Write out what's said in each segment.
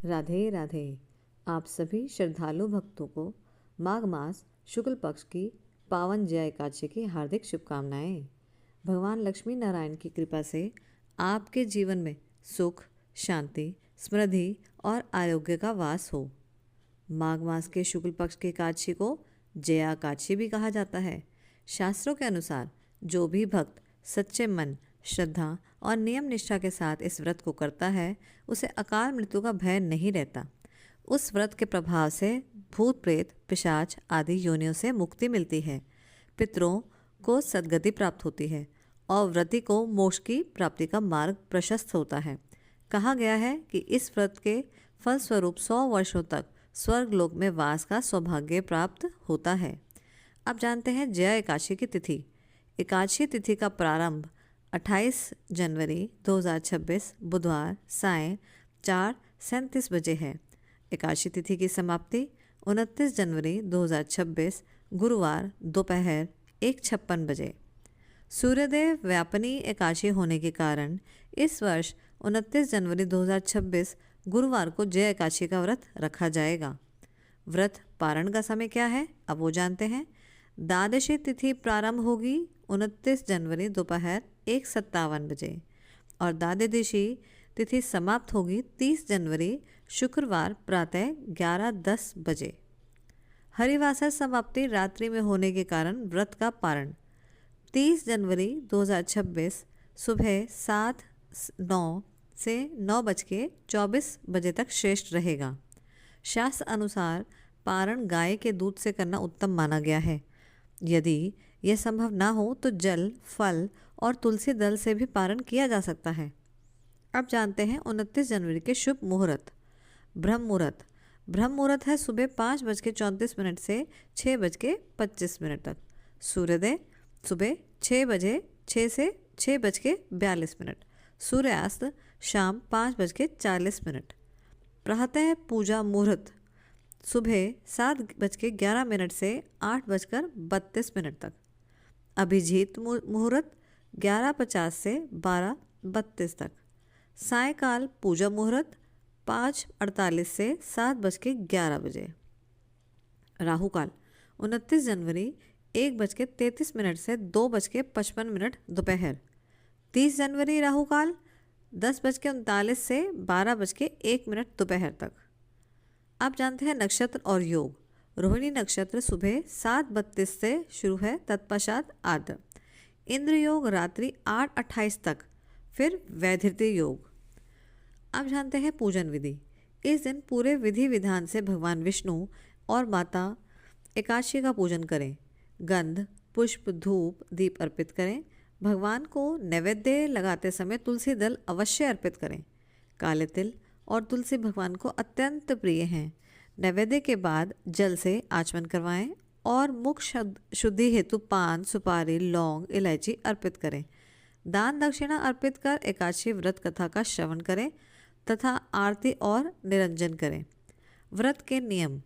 राधे राधे। आप सभी श्रद्धालु भक्तों को माघ मास शुक्ल पक्ष की पावन जया एकादशी की हार्दिक शुभकामनाएं। भगवान लक्ष्मी नारायण की कृपा से आपके जीवन में सुख, शांति, समृद्धि और आरोग्य का वास हो। माघ मास के शुक्ल पक्ष की एकादशी को जया एकादशी भी कहा जाता है। शास्त्रों के अनुसार जो भी भक्त सच्चे मन, श्रद्धा और नियम निष्ठा के साथ इस व्रत को करता है, उसे अकाल मृत्यु का भय नहीं रहता। उस व्रत के प्रभाव से भूत प्रेत, पिशाच आदि योनियों से मुक्ति मिलती है, पितरों को सद्गति प्राप्त होती है और व्रती को मोक्ष की प्राप्ति का मार्ग प्रशस्त होता है। कहा गया है कि इस व्रत के फलस्वरूप 100 वर्षों तक स्वर्गलोक में वास का सौभाग्य प्राप्त होता है। अब जानते हैं जया एकादशी की तिथि। एकादशी तिथि का प्रारंभ 28 जनवरी 2026 बुधवार सायं 4:37 बजे है। एकादशी तिथि की समाप्ति 29 जनवरी 2026 गुरुवार दोपहर 1:56 बजे। सूर्योदय व्यापनी एकादशी होने के कारण इस वर्ष 29 जनवरी 2026 गुरुवार को जया एकादशी का व्रत रखा जाएगा। व्रत पारण का समय क्या है, अब वो जानते हैं। द्वादशी तिथि प्रारंभ होगी 29 जनवरी दोपहर 1:57 बजे और द्वादशी तिथि समाप्त होगी 30 जनवरी शुक्रवार प्रातः 11:10 बजे। हरिवासर समाप्ति रात्रि में होने के कारण व्रत का पारण 30 जनवरी 2026 सुबह 7:09 से 9:24 बजे तक श्रेष्ठ रहेगा। शास्त्र अनुसार पारण गाय के दूध से करना उत्तम माना गया है। यदि यह संभव ना हो तो जल, फल और तुलसी दल से भी पारण किया जा सकता है। अब जानते हैं 29 जनवरी के शुभ मुहूर्त। ब्रह्म मुहूर्त। ब्रह्म मुहूर्त है सुबह 5:34 से 6:25 तक। सूर्योदय सुबह 6 से 6:42। सूर्यास्त शाम 5:40। प्रातः पूजा मुहूर्त सुबह 7:11 से 8:32 तक। अभिजीत मुहूर्त 11:50 से 12:32 तक। सायकाल पूजा मुहूर्त 5:48 से 7:11 बजे। राहुकाल 29 जनवरी 1:33 से 2:55 दोपहर। 30 जनवरी राहुकाल 10:39 से 12:01 दोपहर तक। आप जानते हैं नक्षत्र और योग। रोहिणी नक्षत्र सुबह 7:32 से शुरू है, तत्पश्चात आर्द्र। इंद्र योग रात्रि 8:28 तक, फिर वैधृति योग। आप जानते हैं पूजन विधि। इस दिन पूरे विधि विधान से भगवान विष्णु और माता एकादशी का पूजन करें। गंध, पुष्प, धूप, दीप अर्पित करें। भगवान को नैवेद्य लगाते समय तुलसी दल अवश्य अर्पित करें। काले तिल और तुलसी भगवान को अत्यंत प्रिय हैं। नैवेद्य के बाद जल से आचमन करवाएं और मुख शुद्धि हेतु पान, सुपारी, लौंग, इलायची अर्पित करें। दान दक्षिणा अर्पित कर एकादशी व्रत कथा का श्रवण करें तथा आरती और निरंजन करें। व्रत के नियम।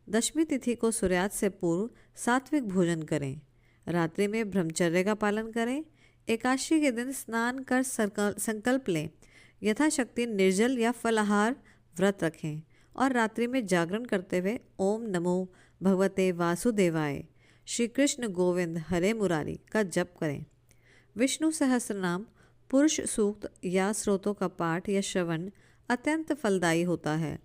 दशमी तिथि को सूर्यास्त से पूर्व सात्विक भोजन करें। रात्रि में ब्रह्मचर्य का पालन करें। एकादशी के दिन स्नान कर संकल्प लें। यथाशक्ति निर्जल या फलाहार व्रत रखें और रात्रि में जागरण करते हुए ओम नमो भगवते वासुदेवाय, श्री कृष्ण गोविंद हरे मुरारी का जप करें। विष्णु सहस्रनाम, पुरुष सूक्त या स्रोतों का पाठ या श्रवण अत्यंत फलदायी होता है।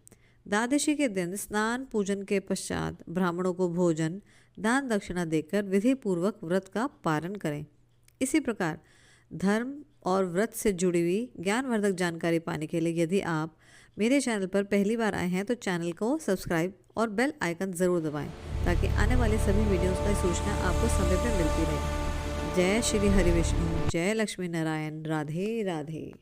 द्वादशी के दिन स्नान पूजन के पश्चात ब्राह्मणों को भोजन, दान दक्षिणा देकर विधि पूर्वक व्रत का पारण करें। इसी प्रकार धर्म और व्रत से जुड़ी हुई ज्ञानवर्धक जानकारी पाने के लिए यदि आप मेरे चैनल पर पहली बार आए हैं तो चैनल को सब्सक्राइब और बेल आइकन ज़रूर दबाएं ताकि आने वाले सभी वीडियोस की सूचना आपको समय पर मिलती रहे। जय श्री हरि विष्णु, जय लक्ष्मी नारायण, राधे राधे।